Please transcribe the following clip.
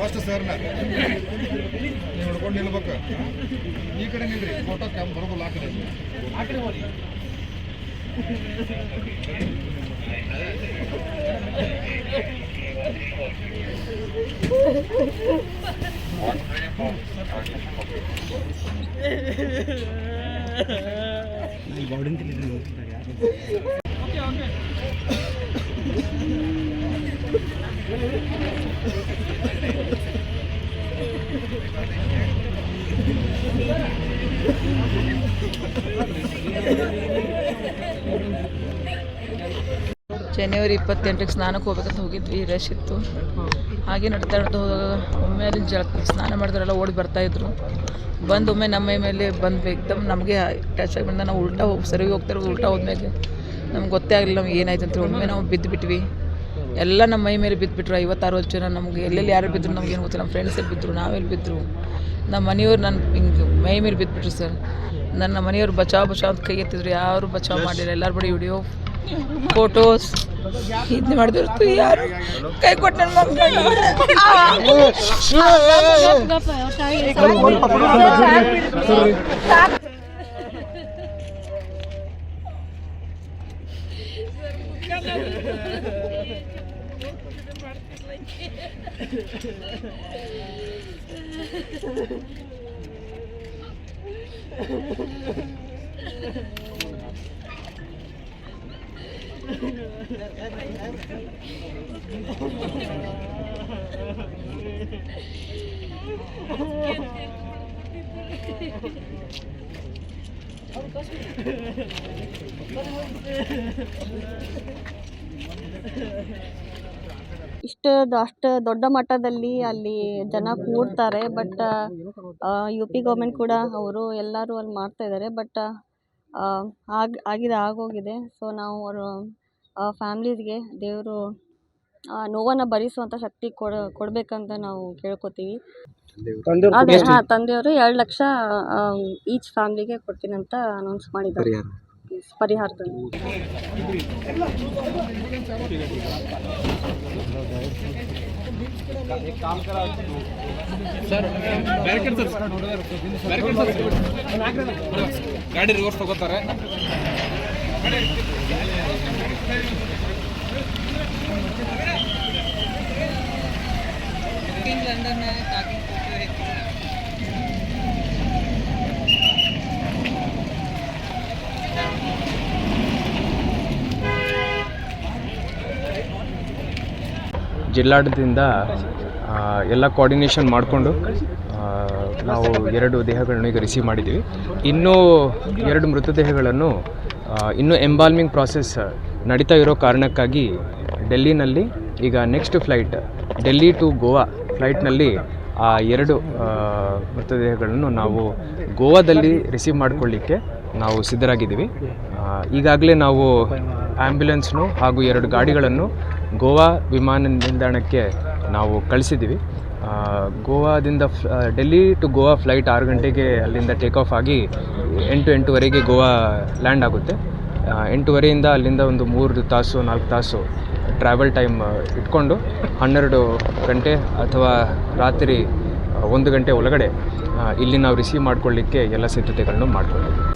First ಸರ್ನ ನೀವು ನೋಡ್ಕೊಂಡು ನಿಲ್ಬೇಕು. ಈ ಕಡೆ ನಿಲ್ರಿ, ಫೋಟೋ ಕ್ಯಾಮ್ ಬರೋಲ್ಲ. ಆ ಕಡೆ ಹೋಗಿ. ಜನವರಿ 28ಕ್ಕೆ ಸ್ನಾನಕ್ಕೆ ಹೋಗ್ಬೇಕಂತ ಹೋಗಿದ್ವಿ. ರಶ್ ಇತ್ತು. ಹಾಗೆ ನಡ್ತಾ ಹೋದಾಗ ಒಮ್ಮೆ ಅಲ್ಲಿ ಸ್ನಾನ ಮಾಡಿದ್ರೆಲ್ಲ ಓಡಿ ಬರ್ತಾಯಿದ್ರು. ಬಂದು ಒಮ್ಮೆ ನಮ್ಮ ಮೈ ಮೇಲೆ ಬಂದು ಏಕ್ದಮ್ ನಮಗೆ ಟಚ್ ಆಗಿಬಿಟ್ಟು ನಾವು ಉಲ್ಟಾ ಸರಿಗೆ ಹೋಗ್ತಾರೆ. ಉಲ್ಟಾ ಹೋದ್ಮೇಲೆ ನಮ್ಗೆ ಗೊತ್ತೇ ಆಗಲಿಲ್ಲ ನಮ್ಗೆ ಏನಾಯ್ತು ಅಂತ. ಒಮ್ಮೆ ನಾವು ಬಿದ್ದುಬಿಟ್ವಿ. ಎಲ್ಲ ನಮ್ಮ ಮೈ ಮೇಲೆ ಬಿದ್ದುಬಿಟ್ರು. 50-60 ಜನ. ನಮಗೆ ಎಲ್ಲೆಲ್ಲಿ ಯಾರು ಬಿದ್ದರು ನಮಗೇನು ಗೊತ್ತಿಲ್ಲ. ನಮ್ಮ ಫ್ರೆಂಡ್ಸ್ ಎಲ್ಲಿ ಬಿದ್ದರು, ನಾವೆಲ್ಲಿ ಬಿದ್ದರು. ನಮ್ಮ ಮನೆಯವ್ರು ನನ್ನ ಹಿಂಗೆ ಮೈ ಮೇಲೆ ಬಿದ್ದುಬಿಟ್ರು ಸರ್. ನನ್ನ ಮನೆಯವ್ರು ಬಚಾವ್ ಅಂತ ಕೈ ಎತ್ತಿದ್ರು. ಯಾರು ಬಚಾವ್ ಮಾಡಿಲ್ಲ. ಎಲ್ಲರ ಬಳಿ ವಿಡಿಯೋ ಫೋಟೋಸ್ ಇದನ್ನ ಮಾಡಿದ್ರು. ಯಾರು ಕೈ ಕೊಟ್ಟು ನನ್ನ ಅಷ್ಟು ದೊಡ್ಡ ಮಟ್ಟದಲ್ಲಿ ಅಲ್ಲಿ ಜನ ಕೂಡ್ತಾರೆ. ಬಟ್ ಯು ಪಿ ಗೌರ್ಮೆಂಟ್ ಕೂಡ ಅವರು ಎಲ್ಲರೂ ಅಲ್ಲಿ ಮಾಡ್ತಾಯಿದ್ದಾರೆ. ಬಟ್ ಆಗೋಗಿದೆ. ಸೊ ನಾವು ಅವರು ಫ್ಯಾಮ್ಲೀಸ್ಗೆ ದೇವರು ನೋವನ್ನು ಭರಿಸುವಂಥ ಶಕ್ತಿ ಕೊಡಬೇಕಂತ ನಾವು ಕೇಳ್ಕೊತೀವಿ. ಅದೇ ತಂದೆಯವರು 2 ಲಕ್ಷ ಈಚ್ ಫ್ಯಾಮ್ಲಿಗೆ ಕೊಡ್ತೀನಿ ಅಂತ ಅನೌನ್ಸ್ ಮಾಡಿದ್ದಾರೆ ಪರಿಹಾರದಲ್ಲಿ. ಗಾಡಿ ರಿವರ್ಸ್ ತಗೋತಾರೆ. ಜಿಲ್ಲಾಡಳಿತದಿಂದ ಎಲ್ಲ ಕೋಆರ್ಡಿನೇಷನ್ ಮಾಡಿಕೊಂಡು ನಾವು 2 ದೇಹಗಳನ್ನು ಈಗ ರಿಸೀವ್ ಮಾಡಿದ್ದೀವಿ. ಇನ್ನೂ 2 ಮೃತದೇಹಗಳನ್ನು ಇನ್ನೂ ಎಂಬಾಲ್ಮಿಂಗ್ ಪ್ರಾಸೆಸ್ ನಡೀತಾ ಇರೋ ಕಾರಣಕ್ಕಾಗಿ ಡೆಲ್ಲಿನಲ್ಲಿ ಈಗ next flight Delhi to Goa ಫ್ಲೈಟ್ನಲ್ಲಿ ಆ 2 ಮೃತದೇಹಗಳನ್ನು ನಾವು ಗೋವಾದಲ್ಲಿ ರಿಸೀವ್ ಮಾಡಿಕೊಳ್ಳಿಕ್ಕೆ ನಾವು ಸಿದ್ಧರಾಗಿದ್ದೀವಿ. ಈಗಾಗಲೇ ನಾವು ಆ್ಯಂಬ್ಯುಲೆನ್ಸ್ನು ಹಾಗೂ 2 ಗಾಡಿಗಳನ್ನು ಗೋವಾ ವಿಮಾನ ನಿಲ್ದಾಣಕ್ಕೆ ನಾವು ಕಳಿಸಿದ್ದೀವಿ. ಗೋವಾದಿಂದ ಡೆಲ್ಲಿ ಟು ಗೋವಾ ಫ್ಲೈಟ್ 6 ಗಂಟೆಗೆ ಅಲ್ಲಿಂದ ಟೇಕ್ ಆಫ್ ಆಗಿ 8-8:30 ಗೋವಾ ಲ್ಯಾಂಡ್ ಆಗುತ್ತೆ. 8:30 ಅಲ್ಲಿಂದ ಒಂದು 3 ತಾಸು 4 ತಾಸು ಟ್ರಾವೆಲ್ ಟೈಮ್ ಇಟ್ಕೊಂಡು 12 ಗಂಟೆ ಅಥವಾ ರಾತ್ರಿ 1 ಗಂಟೆ ಒಳಗಡೆ ಇಲ್ಲಿ ನಾವು ರಿಸೀವ್ ಮಾಡ್ಕೊಳ್ಳಿಕ್ಕೆ ಎಲ್ಲ ಸಿದ್ಧತೆಗಳನ್ನು ಮಾಡ್ಕೊಂಡಿದ್ದೀವಿ.